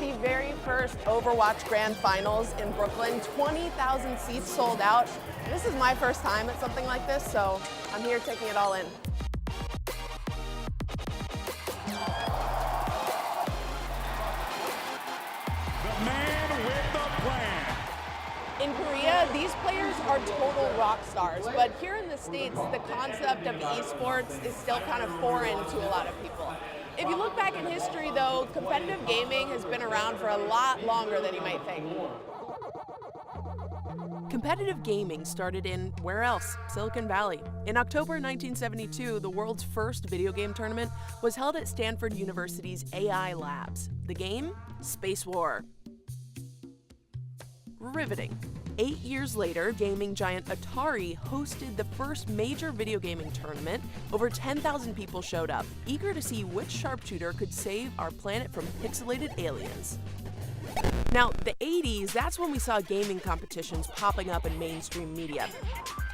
the very first Overwatch Grand Finals in Brooklyn. 20,000 seats sold out. This is my first time at something like this, so I'm here taking it all in. The man with the plan. In Korea, these players are total rock stars, but here in the States, the concept of esports is still kind of foreign to a lot of people. If you look back in history, though, competitive gaming has been around for a lot longer than you might think. Competitive gaming started in, where else? Silicon Valley. In October 1972, the world's first video game tournament was held at Stanford University's AI Labs. The game? Space War. Riveting. 8 years later, gaming giant Atari hosted the first major video gaming tournament. Over 10,000 people showed up, eager to see which sharpshooter could save our planet from pixelated aliens. Now, the 80s, that's when we saw gaming competitions popping up in mainstream media.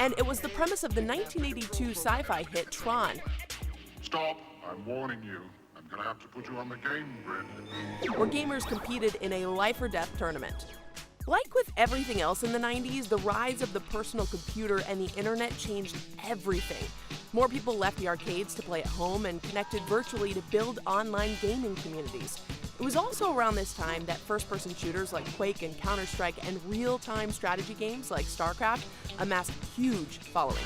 And it was the premise of the 1982 sci-fi hit Tron. Stop, I'm warning you. I'm gonna have to put you on the game grid. Where gamers competed in a life-or-death tournament. Like with everything else in the 90s, the rise of the personal computer and the internet changed everything. More people left the arcades to play at home and connected virtually to build online gaming communities. It was also around this time that first-person shooters like Quake and Counter-Strike and real-time strategy games like StarCraft amassed huge followings.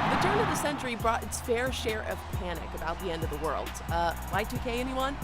The turn of the century brought its fair share of panic about the end of the world. Y2K anyone?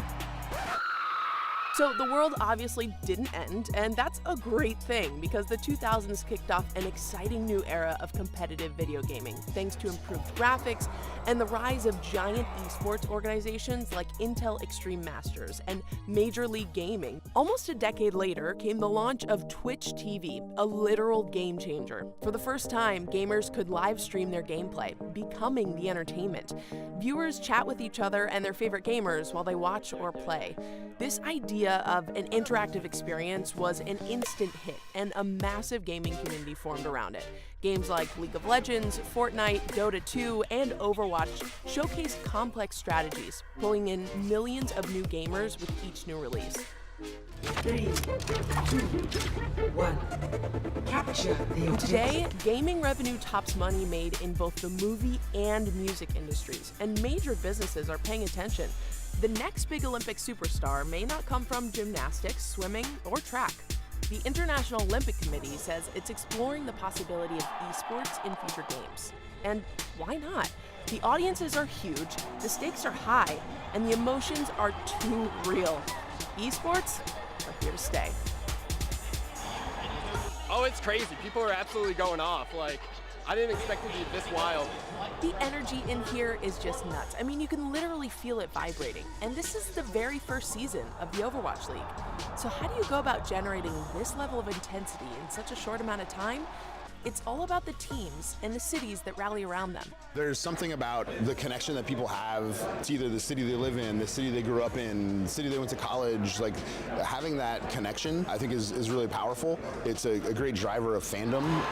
So the world obviously didn't end, and that's a great thing because the 2000s kicked off an exciting new era of competitive video gaming, thanks to improved graphics and the rise of giant esports organizations like Intel Extreme Masters and Major League Gaming. Almost a decade later came the launch of Twitch TV, a literal game changer. For the first time, gamers could live stream their gameplay, becoming the entertainment. Viewers chat with each other and their favorite gamers while they watch or play. This idea of an interactive experience was an instant hit, and a massive gaming community formed around it. Games like League of Legends, Fortnite, Dota 2, and Overwatch showcased complex strategies, pulling in millions of new gamers with each new release. 3, 2, 1. Capture the objective. Today, gaming revenue tops money made in both the movie and music industries, and major businesses are paying attention. The next big Olympic superstar may not come from gymnastics, swimming, or track. The International Olympic Committee says it's exploring the possibility of esports in future games. And why not? The audiences are huge, the stakes are high, and the emotions are too real. Esports are here to stay. Oh, it's crazy. People are absolutely going off. I didn't expect it to be this wild. The energy in here is just nuts. I mean, you can literally feel it vibrating. And this is the very first season of the Overwatch League. So how do you go about generating this level of intensity in such a short amount of time? It's all about the teams and the cities that rally around them. There's something about the connection that people have to either the city they live in, the city they grew up in, the city they went to college. Like, having that connection, I think is really powerful. It's a great driver of fandom.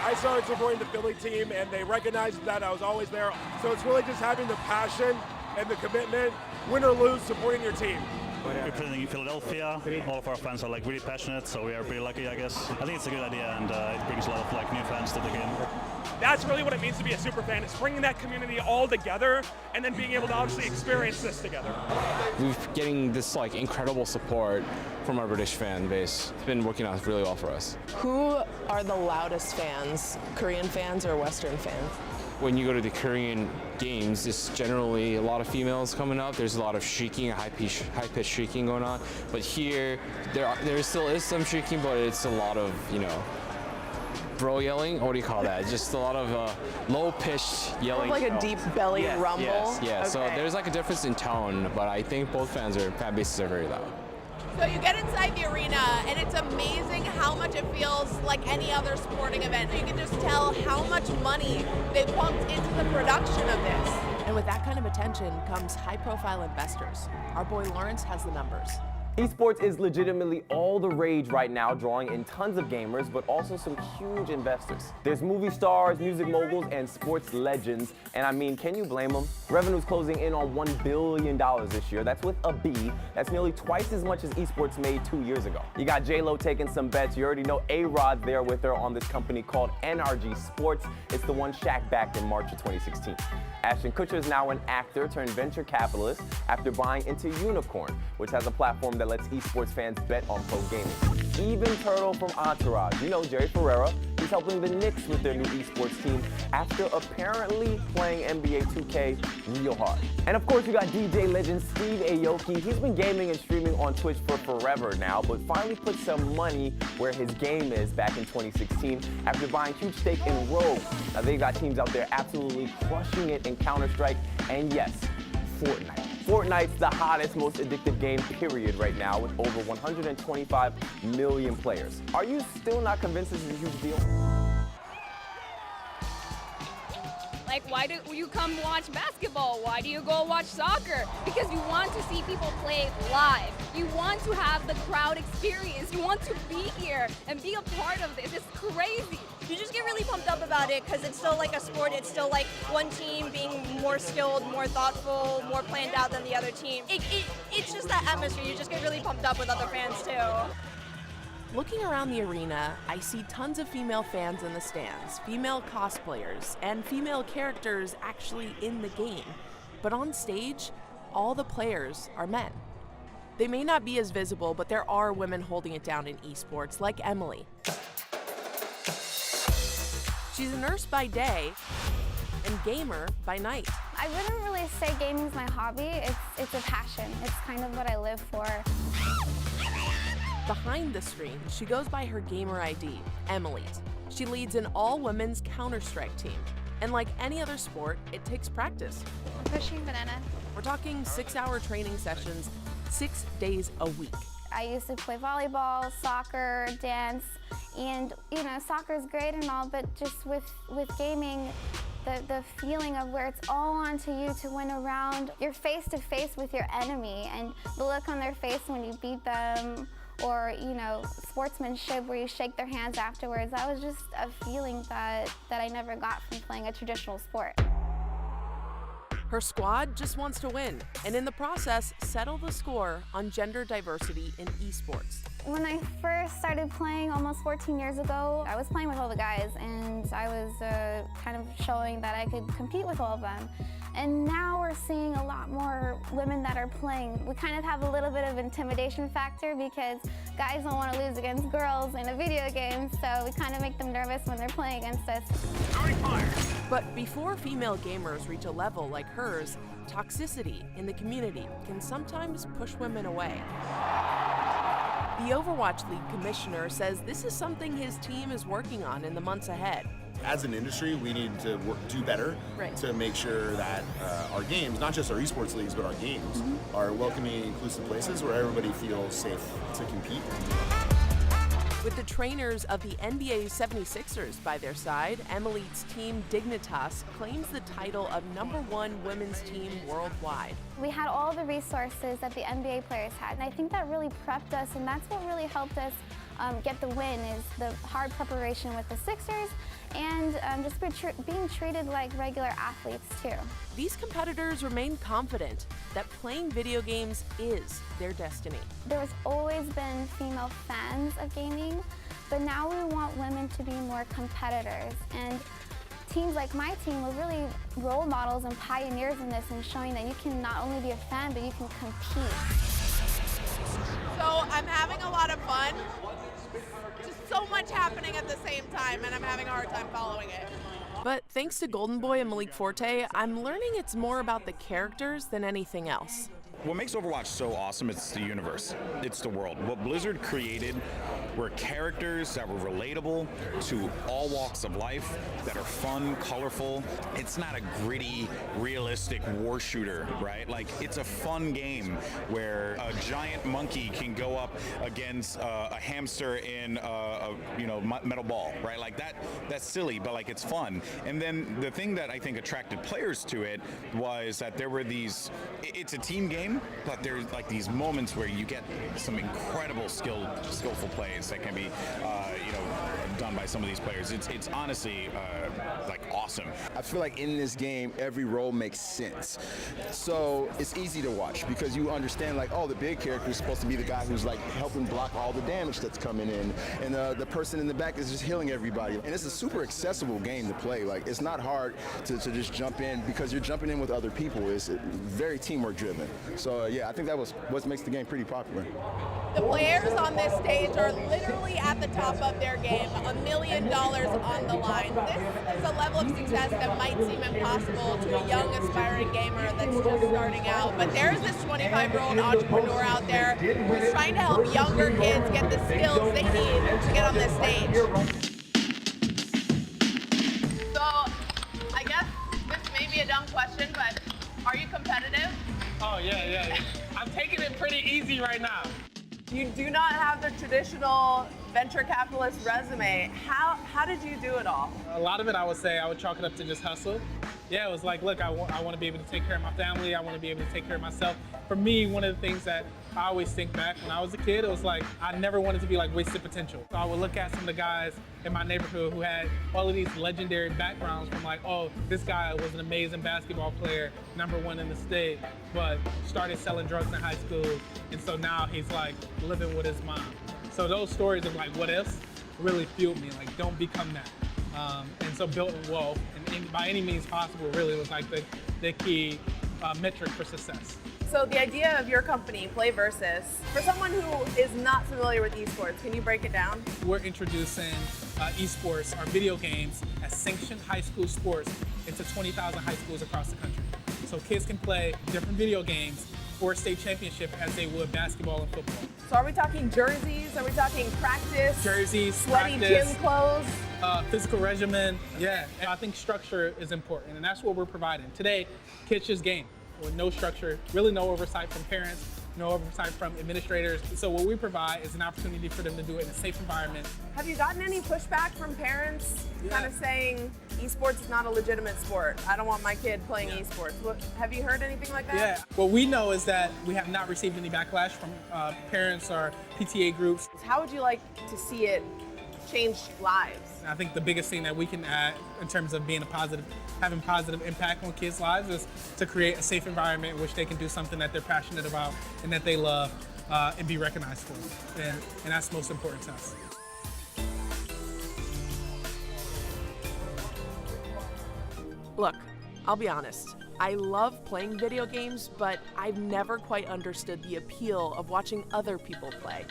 I started supporting the Philly team, and they recognized that I was always there. So it's really just having the passion and the commitment, win or lose, supporting your team. We're playing in Philadelphia. All of our fans are really passionate, so we are pretty lucky, I guess. I think it's a good idea, and it brings a lot of new fans to the game. That's really what it means to be a super fan. It's bringing that community all together, and then being able to obviously experience this together. We're getting this incredible support from our British fan base. It's been working out really well for us. Who are the loudest fans, Korean fans or Western fans? When you go to the Korean games, it's generally a lot of females coming up. There's a lot of shrieking, high-pitched shrieking going on. But here, there still is some shrieking, but it's a lot of, bro yelling. What do you call that? Just a lot of low-pitched yelling. Like a deep belly rumble? Yes. Okay. So there's a difference in tone, but I think both fan bases are very loud. So you get inside the arena, and it's amazing how much it feels like any other sporting event. You can just tell how much money they pumped into the production of this. And with that kind of attention comes high-profile investors. Our boy Lawrence has the numbers. Esports is legitimately all the rage right now, drawing in tons of gamers, but also some huge investors. There's movie stars, music moguls, and sports legends, and I mean, can you blame them? Revenue's closing in on $1 billion this year. That's with a B. That's nearly twice as much as esports made 2 years ago. You got J-Lo taking some bets. You already know A-Rod's there with her on this company called NRG Sports. It's the one Shaq backed in March of 2016. Ashton Kutcher is now an actor turned venture capitalist after buying into Unicorn, which has a platform that lets esports fans bet on pro gaming. Even Turtle from Entourage, you know Jerry Ferrera, he's helping the Knicks with their new esports team after apparently playing NBA 2K real hard. And of course, you got DJ legend Steve Aoki. He's been gaming and streaming on Twitch for forever now, but finally put some money where his game is back in 2016 after buying huge stake in Rogue. Now they got teams out there absolutely crushing it in Counter-Strike, and yes, Fortnite. Fortnite's the hottest, most addictive game, period, right now, with over 125 million players. Are you still not convinced this is a huge deal? Like, why do you come watch basketball? Why do you go watch soccer? Because you want to see people play live. You want to have the crowd experience. You want to be here and be a part of this. It's crazy. You just get really pumped up about it because it's still like a sport. It's still like one team being more skilled, more thoughtful, more planned out than the other team. It's just that atmosphere. You just get really pumped up with other fans too. Looking around the arena, I see tons of female fans in the stands, female cosplayers, and female characters actually in the game. But on stage, all the players are men. They may not be as visible, but there are women holding it down in esports, like Emily. She's a nurse by day and gamer by night. I wouldn't really say gaming's my hobby. It's a passion. It's kind of what I live for. Behind the screen, she goes by her gamer ID, Emily. She leads an all-women's Counter-Strike team. And like any other sport, it takes practice. Pushing banana. We're talking 6-hour training sessions, 6 days a week. I used to play volleyball, soccer, dance, and you know, soccer is great and all, but just with gaming, the feeling of where it's all onto you to win a round. You're face to face with your enemy, and the look on their face when you beat them, or you know, sportsmanship where you shake their hands afterwards. That was just a feeling that I never got from playing a traditional sport. Her squad just wants to win, and in the process, settle the score on gender diversity in esports. When I first started playing almost 14 years ago, I was playing with all the guys, and I was kind of showing that I could compete with all of them. And now we're seeing a lot more women that are playing. We kind of have a little bit of intimidation factor because guys don't want to lose against girls in a video game, so we kind of make them nervous when they're playing against us. But before female gamers reach a level like hers, toxicity in the community can sometimes push women away. The Overwatch League commissioner says this is something his team is working on in the months ahead. As an industry, we need to do better to make sure that our games, not just our esports leagues, but our games, are welcoming, inclusive places where everybody feels safe to compete. With the trainers of the NBA 76ers by their side, Emily's team Dignitas claims the title of #1 women's team worldwide. We had all the resources that the NBA players had, and I think that really prepped us, and that's what really helped us get the win, is the hard preparation with the Sixers and just being treated like regular athletes too. These competitors remain confident that playing video games is their destiny. There's always been female fans of gaming, but now we want women to be more competitors. And teams like my team were really role models and pioneers in this, and showing that you can not only be a fan, but you can compete. So I'm having a lot of fun. Just so much happening at the same time, and I'm having a hard time following it. But thanks to Golden Boy and Malik Forte, I'm learning it's more about the characters than anything else. What makes Overwatch so awesome, it's the universe, it's the world. What Blizzard created were characters that were relatable to all walks of life, that are fun, colorful. It's not a gritty, realistic war shooter, right? Like, it's a fun game where a giant monkey can go up against a hamster in a metal ball, right? Like that's silly, but like it's fun. And then the thing that I think attracted players to it was that there were it's a team game, game, but there's like these moments where you get some incredible skillful plays that can be, done by some of these players. It's honestly like awesome. I feel like in this game, every role makes sense. So it's easy to watch because you understand like, oh, the big character is supposed to be the guy who's like helping block all the damage that's coming in, and the person in the back is just healing everybody. And it's a super accessible game to play. Like, it's not hard to just jump in because you're jumping in with other people. It's very teamwork driven. So yeah, I think that was what makes the game pretty popular. The players on this stage are literally at the top of their game, $1 million on the line. This is a level of success that might seem impossible to a young, aspiring gamer that's just starting out. But there's this 25-year-old entrepreneur out there who's trying to help younger kids get the skills they need to get on this stage. So, I guess this may be a dumb question, but are you competitive? Oh, yeah. I'm taking it pretty easy right now. You do not have the traditional venture capitalist resume. How did you do it all? A lot of it, I would say, I would chalk it up to just hustle. Yeah, it was like, look, I want to be able to take care of my family. I want to be able to take care of myself. For me, one of the things that I always think back when I was a kid, it was like, I never wanted to be like wasted potential. So I would look at some of the guys in my neighborhood who had all of these legendary backgrounds from like, oh, this guy was an amazing basketball player, #1 in the state, but started selling drugs in high school. And so now he's like living with his mom. So those stories of like what ifs really fueled me, like don't become that. And so building wealth, and by any means possible, really was like the key metric for success. So the idea of your company, Play Versus, for someone who is not familiar with esports, can you break it down? We're introducing esports, our video games, as sanctioned high school sports into 20,000 high schools across the country. So kids can play different video games for a state championship as they would basketball and football. So are we talking jerseys? Are we talking practice? Jerseys, sweaty practice, gym clothes? Physical regimen, yeah. And I think structure is important, and that's what we're providing. Today, kids just game with no structure, really no oversight from parents, no oversight from administrators. So what we provide is an opportunity for them to do it in a safe environment. Have you gotten any pushback from parents kind of saying esports is not a legitimate sport? I don't want my kid playing esports. Have you heard anything like that? Yeah, what we know is that we have not received any backlash from parents or PTA groups. How would you like to see it change lives? I think the biggest thing that we can add in terms of being having positive impact on kids' lives is to create a safe environment in which they can do something that they're passionate about and that they love and be recognized for. And that's most important to us. Look, I'll be honest. I love playing video games, but I've never quite understood the appeal of watching other people play.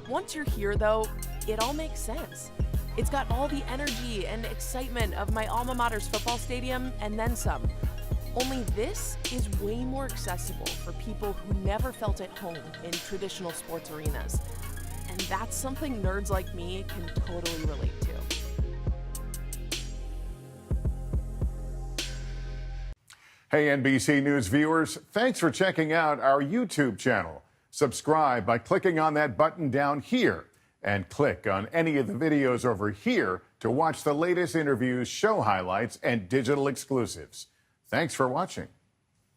Once you're here, though, it all makes sense. It's got all the energy and excitement of my alma mater's football stadium and then some. Only this is way more accessible for people who never felt at home in traditional sports arenas. And that's something nerds like me can totally relate to. Hey, NBC News viewers, thanks for checking out our YouTube channel. Subscribe by clicking on that button down here and click on any of the videos over here to watch the latest interviews, show highlights, and digital exclusives. Thanks for watching.